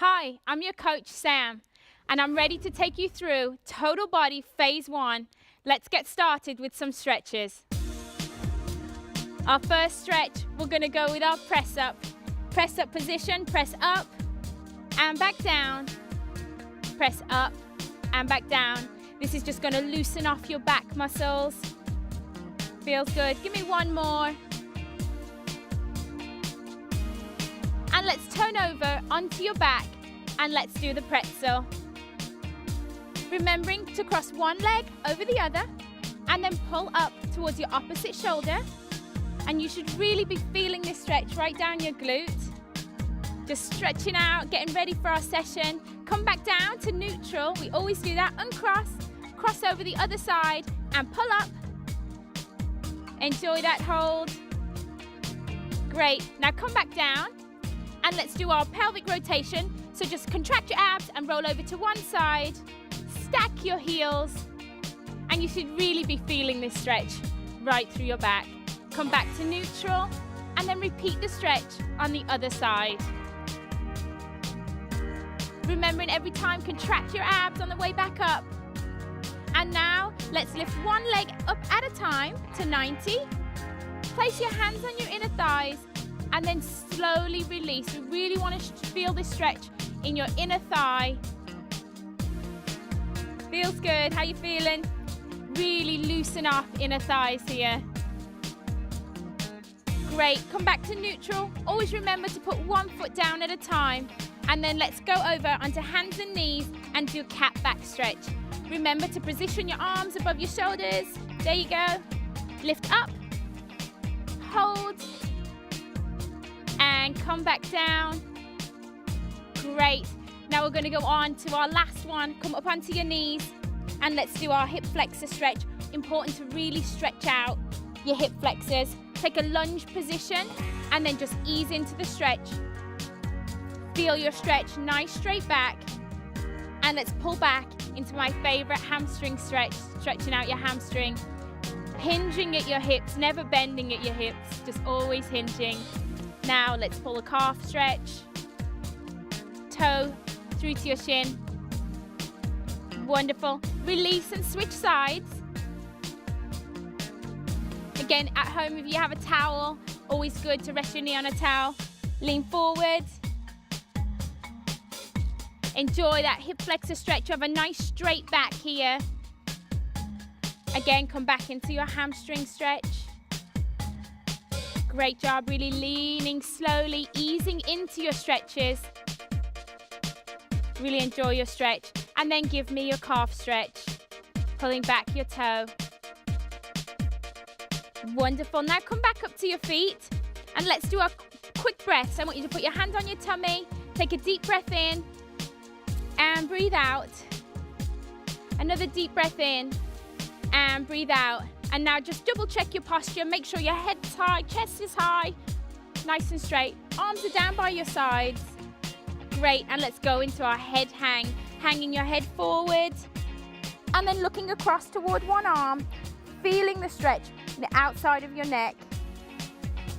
Hi, I'm your coach, Sam, and I'm ready to take you through Total Body Phase 1. Let's get started with some stretches. Our first stretch, we're going to go with our press up. Press up position, press up and back down. Press up and back down. This is just going to loosen off your back muscles. Feels good. Give me one more. And let's turn over onto your back and let's do the pretzel. Remembering to cross one leg over the other and then pull up towards your opposite shoulder. And you should really be feeling this stretch right down your glute. Just stretching out, getting ready for our session. Come back down to neutral. We always do that. Uncross, cross over the other side and pull up. Enjoy that hold. Great. Now come back down. And let's do our pelvic rotation. So just contract your abs and roll over to one side. Stack your heels. And you should really be feeling this stretch right through your back. Come back to neutral and then repeat the stretch on the other side. Remembering every time, contract your abs on the way back up. And now let's lift one leg up at a time to 90. Place your hands on your inner thighs. And then slowly release. We really want to feel this stretch in your inner thigh. Feels good. How you feeling? Really loosen off inner thighs here. Great. Come back to neutral. Always remember to put one foot down at a time. And then let's go over onto hands and knees and do cat back stretch. Remember to position your arms above your shoulders. There you go. Lift up. Hold. And come back down. Great. Now we're going to go on to our last one. Come up onto your knees and let's do our hip flexor stretch. Important to really stretch out your hip flexors. Take a lunge position and then just ease into the stretch. Feel your stretch, nice straight back. And let's pull back into my favorite hamstring stretch, stretching out your hamstring. Hinging at your hips, never bending at your hips, just always hinging. Now let's pull a calf stretch. Toe through to your shin. Wonderful. Release and switch sides. Again, at home if you have a towel, always good to rest your knee on a towel. Lean forward. Enjoy that hip flexor stretch. You have a nice straight back here. Again, come back into your hamstring stretch. Great job, really leaning slowly, easing into your stretches. Really enjoy your stretch. And then give me your calf stretch. Pulling back your toe. Wonderful. Now come back up to your feet. And let's do a quick breath. So I want you to put your hand on your tummy. Take a deep breath in. And breathe out. Another deep breath in. And breathe out. And now just double check your posture. Make sure your head's high, chest is high, nice and straight. Arms are down by your sides. Great, and let's go into our head hang. Hanging your head forward and then looking across toward one arm. Feeling the stretch in the outside of your neck.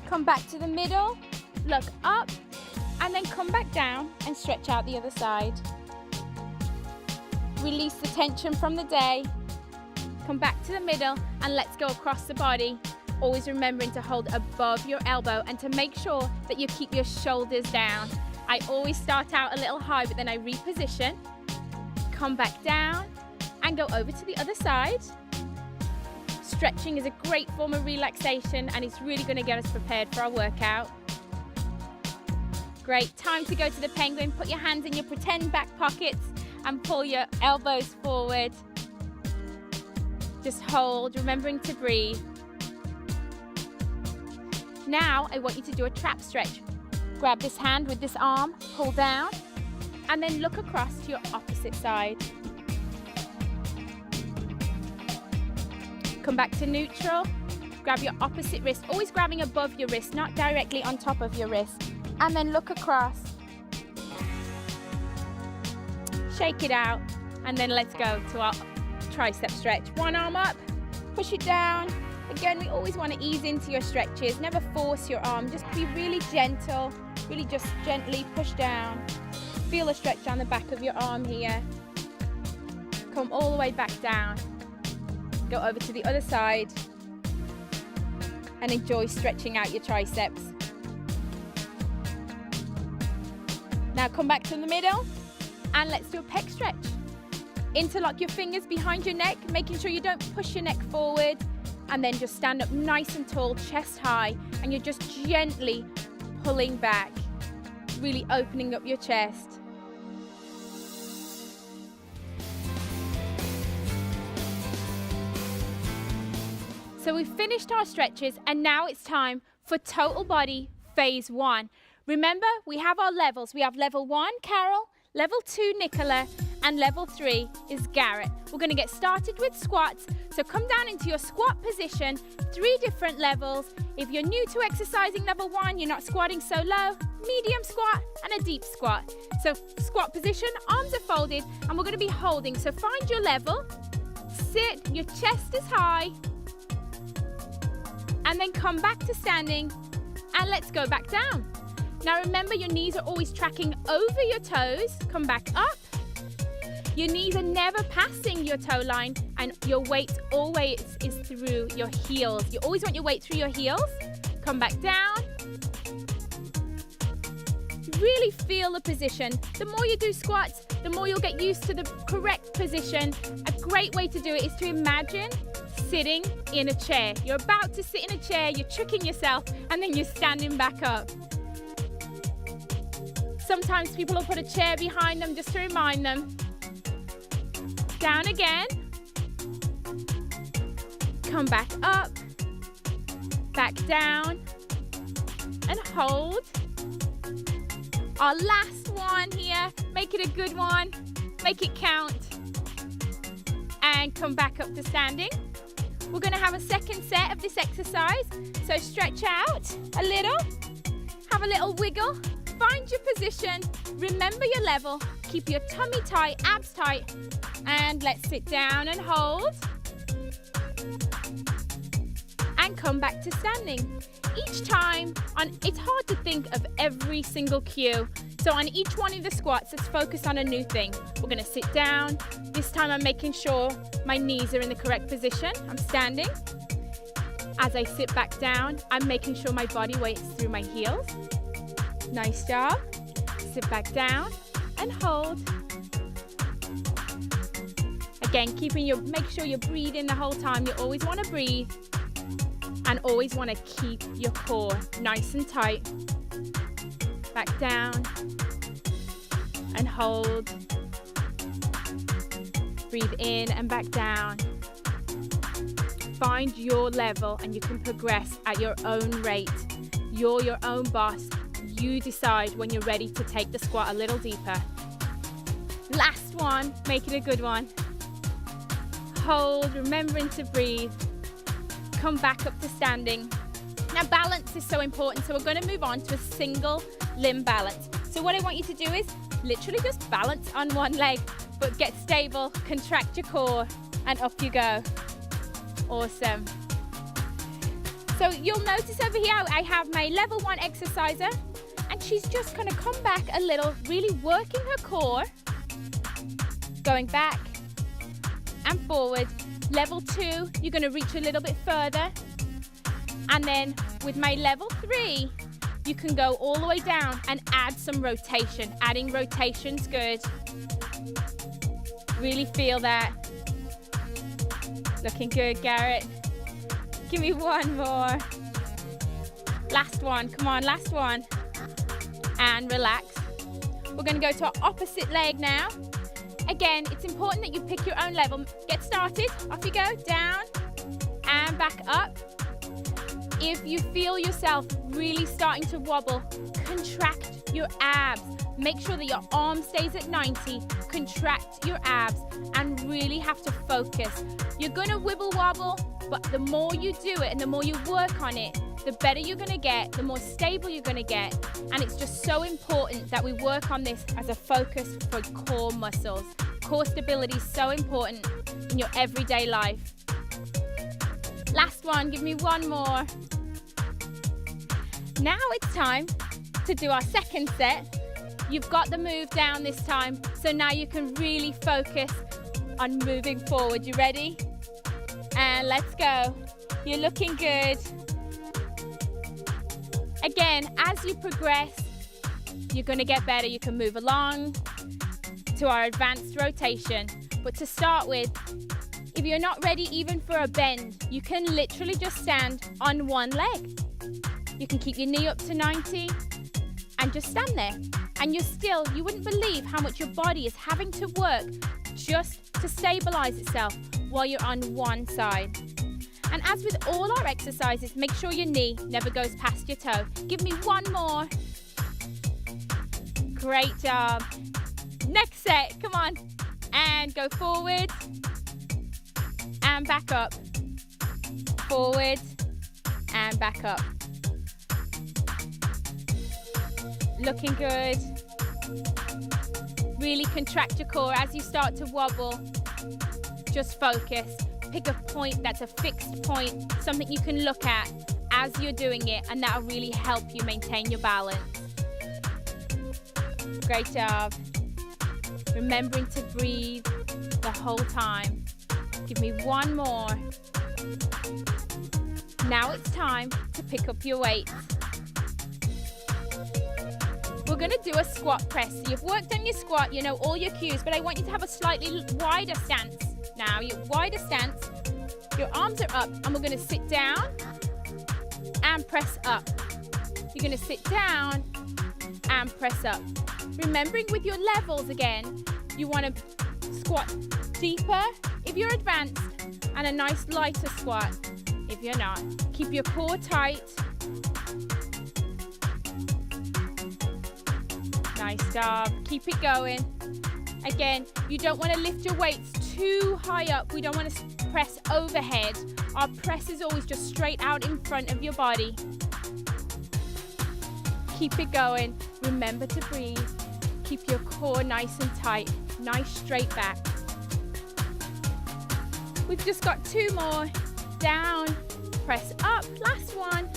Come back to the middle, look up, and then come back down and stretch out the other side. Release the tension from the day. Come back to the middle and let's go across the body. Always remembering to hold above your elbow and to make sure that you keep your shoulders down. I always start out a little high, but then I reposition. Come back down and go over to the other side. Stretching is a great form of relaxation and it's really going to get us prepared for our workout. Great, time to go to the penguin. Put your hands in your pretend back pockets and pull your elbows forward. Just hold, remembering to breathe. Now I want you to do a trap stretch. Grab this hand with this arm, pull down, and then look across to your opposite side. Come back to neutral. Grab your opposite wrist, always grabbing above your wrist, not directly on top of your wrist. And then look across. Shake it out, and then let's go to our tricep stretch. One arm up, push it down. Again, we always want to ease into your stretches. Never force your arm, just be really gentle. Really just gently push down. Feel a stretch down the back of your arm here. Come all the way back down. Go over to the other side and enjoy stretching out your triceps. Now come back to the middle and let's do a pec stretch. Interlock your fingers behind your neck, making sure you don't push your neck forward, and then just stand up nice and tall, chest high, and you're just gently pulling back, really opening up your chest. So we've finished our stretches and now it's time for total body phase 1. Remember, we have our levels. We have level 1, Carol, level 2, Nicola, and level 3 is Garrett. We're going to get started with squats. So come down into your squat position, 3 different levels. If you're new to exercising level 1, you're not squatting so low, medium squat and a deep squat. So squat position, arms are folded, and we're going to be holding. So find your level, sit, your chest is high, and then come back to standing, and let's go back down. Now remember, your knees are always tracking over your toes. Come back up. Your knees are never passing your toe line, and your weight always is through your heels. You always want your weight through your heels. Come back down. Really feel the position. The more you do squats, the more you'll get used to the correct position. A great way to do it is to imagine sitting in a chair. You're about to sit in a chair, you're tricking yourself, and then you're standing back up. Sometimes people will put a chair behind them just to remind them. Down again. Come back up. Back down. And hold. Our last one here. Make it a good one. Make it count. And come back up to standing. We're going to have a second set of this exercise. So stretch out a little. Have a little wiggle. Find your position. Remember your level. Keep your tummy tight, abs tight. And let's sit down and hold. And come back to standing. Each time, it's hard to think of every single cue. So on each one of the squats, let's focus on a new thing. We're going to sit down. This time I'm making sure my knees are in the correct position. I'm standing. As I sit back down, I'm making sure my body weight is through my heels. Nice job. Sit back down and hold. Again, make sure you're breathing the whole time. You always want to breathe and always want to keep your core nice and tight. Back down and hold. Breathe in and back down. Find your level and you can progress at your own rate. You're your own boss. You decide when you're ready to take the squat a little deeper. Last one, make it a good one. Hold, remembering to breathe. Come back up to standing. Now balance is so important, so we're going to move on to a single limb balance. So what I want you to do is literally just balance on one leg, but get stable, contract your core, and up you go. Awesome. So you'll notice over here I have my level 1 exerciser, and she's just going to come back a little, really working her core, going back and forward. Level 2, you're going to reach a little bit further. And then with my level 3, you can go all the way down and add some rotation. Adding rotation's good. Really feel that. Looking good, Garrett. Give me one more. Last one, come on, last one. And relax. We're going to go to our opposite leg now. Again, it's important that you pick your own level. Get started, off you go, down and back up. If you feel yourself really starting to wobble, contract your abs. Make sure that your arm stays at 90, contract your abs and really have to focus. You're gonna wibble wobble, but the more you do it and the more you work on it, the better you're gonna get, the more stable you're gonna get. And it's just so important that we work on this as a focus for core muscles. Core stability is so important in your everyday life. Last one, give me one more. Now it's time to do our second set You've got the move down this time, so now you can really focus on moving forward. You ready? And let's go. You're looking good. Again, as you progress, you're going to get better. You can move along to our advanced rotation. But to start with, if you're not ready even for a bend, you can literally just stand on one leg. You can keep your knee up to 90 and just stand there. And you wouldn't believe how much your body is having to work just to stabilize itself while you're on one side. And as with all our exercises, make sure your knee never goes past your toe. Give me one more. Great job. Next set, come on. And go forward and back up. Forward and back up. Looking good. Really contract your core as you start to wobble. Just focus. Pick a point that's a fixed point, something you can look at as you're doing it, and that'll really help you maintain your balance. Great job. Remembering to breathe the whole time. Give me one more. Now it's time to pick up your weights. We're going to do a squat press. So you've worked on your squat, you know all your cues, but I want you to have a slightly wider stance. Now, your wider stance, your arms are up, and we're going to sit down and press up. You're going to sit down and press up. Remembering with your levels again, you want to squat deeper if you're advanced, and a nice lighter squat if you're not. Keep your core tight. Nice job. Keep it going. Again, you don't want to lift your weights too high up. We don't want to press overhead. Our press is always just straight out in front of your body. Keep it going. Remember to breathe. Keep your core nice and tight. Nice straight back. We've just got two more. Down, press up. Last one.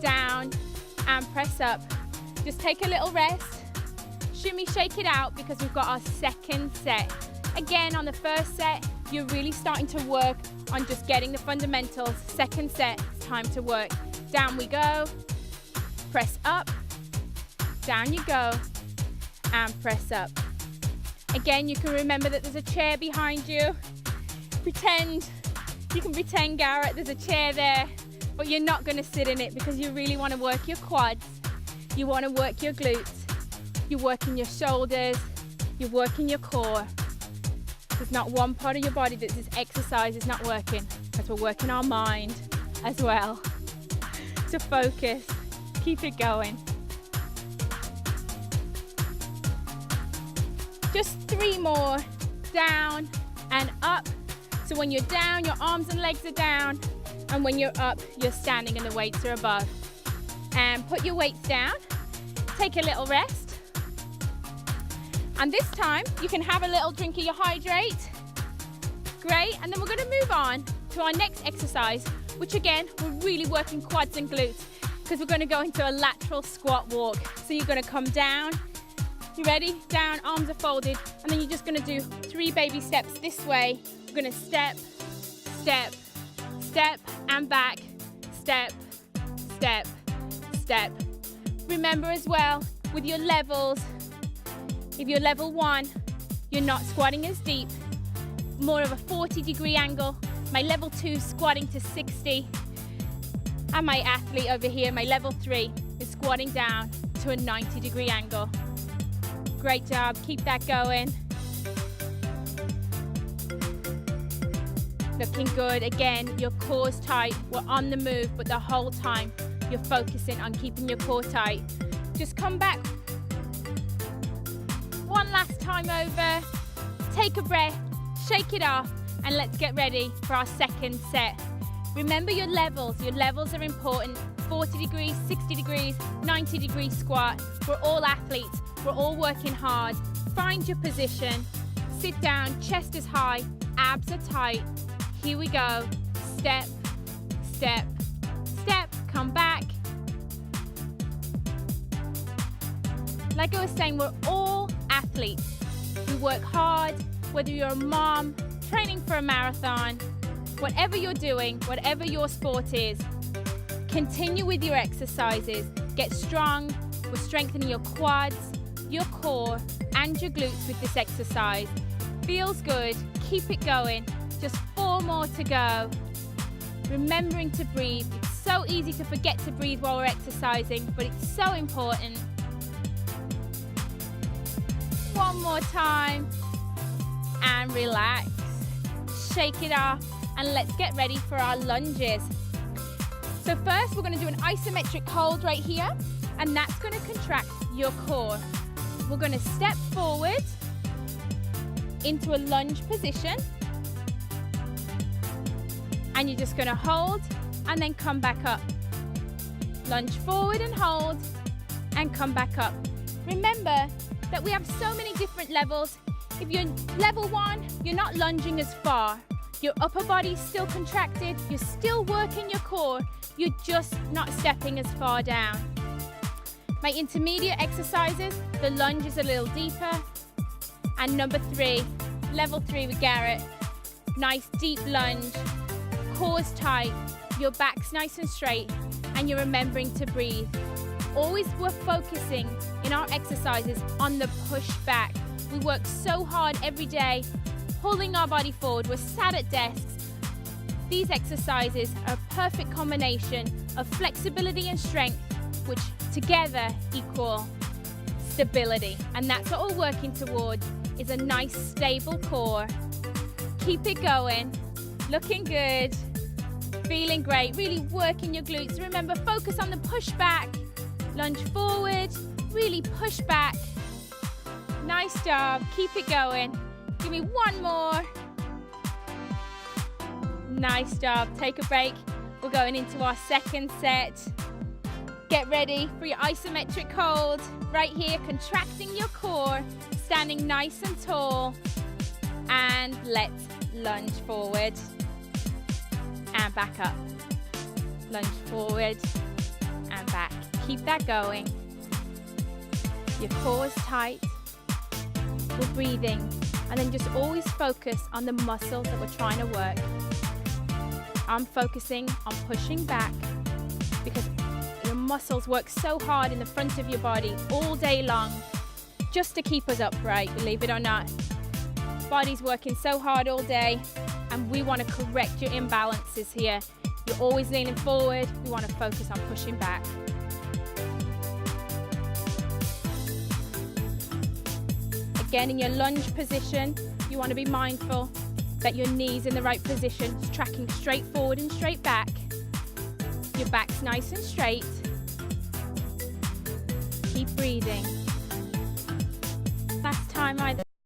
Down and press up. Just take a little rest. Shimmy, shake it out because we've got our second set. Again, on the first set, you're really starting to work on just getting the fundamentals. Second set, it's time to work. Down we go. Press up. Down you go. And press up. Again, you can remember that there's a chair behind you. You can pretend, Garrett, there's a chair there, but you're not going to sit in it because you really want to work your quads. You want to work your glutes. You're working your shoulders. You're working your core. There's not one part of your body that this exercise is not working, because we're working our mind as well. To focus. Keep it going. Just three more. Down and up. So when you're down, your arms and legs are down. And when you're up, you're standing and the weights are above. And put your weights down. Take a little rest. And this time, you can have a little drink of your hydrate. Great, and then we're gonna move on to our next exercise, which again, we're really working quads and glutes because we're gonna go into a lateral squat walk. So you're gonna come down, you ready? Down, arms are folded, and then you're just gonna do 3 baby steps this way. We're gonna step, step, step, and back, step, step, step. Remember as well, with your levels, if you're level 1, you're not squatting as deep, more of a 40-degree angle. My level 2 squatting to 60. And my athlete over here, my level 3, is squatting down to a 90-degree angle. Great job, keep that going. Looking good. Again, your core's tight. We're on the move, but the whole time you're focusing on keeping your core tight. Just come back. One last time over, take a breath, shake it off, and let's get ready for our second set. Remember your levels are important. 40 degrees, 60 degrees, 90 degree squat. We're all athletes, we're all working hard. Find your position, sit down, chest is high, abs are tight. Here we go, step, step, step, come back. Like I was saying, we're all athletes. We work hard, whether you're a mom, training for a marathon, whatever you're doing, whatever your sport is, continue with your exercises. Get strong. We're strengthening your quads, your core, and your glutes with this exercise. Feels good. Keep it going. Just 4 more to go. Remembering to breathe. It's so easy to forget to breathe while we're exercising, but it's so important. 1 more time. And relax. Shake it off. And let's get ready for our lunges. So first, we're going to do an isometric hold right here, and that's going to contract your core. We're going to step forward into a lunge position, and you're just going to hold and then come back up. Lunge forward and hold and come back up. Remember that we have so many different levels. If you're level 1, you're not lunging as far. Your upper body's still contracted, you're still working your core, you're just not stepping as far down. My intermediate exercises, the lunge is a little deeper. And number 3, level 3 with Garrett. Nice deep lunge, core's tight, your back's nice and straight, and you're remembering to breathe. Always we're focusing in our exercises on the push back. We work so hard every day, pulling our body forward. We're sat at desks. These exercises are a perfect combination of flexibility and strength, which together equal stability. And that's what we're working towards, is a nice stable core. Keep it going, looking good, feeling great, really working your glutes. Remember, focus on the push back, lunge forward, really push back. Nice job, keep it going. Give me 1 more. Nice job. Take a break. We're going into our second set. Get ready for your isometric hold. Right here, contracting your core, standing nice and tall. And let's lunge forward. And back up. Lunge forward and back. Keep that going. Your core is tight. We're breathing. And then just always focus on the muscle that we're trying to work. I'm focusing on pushing back because your muscles work so hard in the front of your body all day long just to keep us upright, believe it or not. Body's working so hard all day, and we want to correct your imbalances here. You're always leaning forward. We want to focus on pushing back. Again, in your lunge position, you want to be mindful that your knee's in the right position. It's tracking straight forward and straight back. Your back's nice and straight. Keep breathing. Last time either.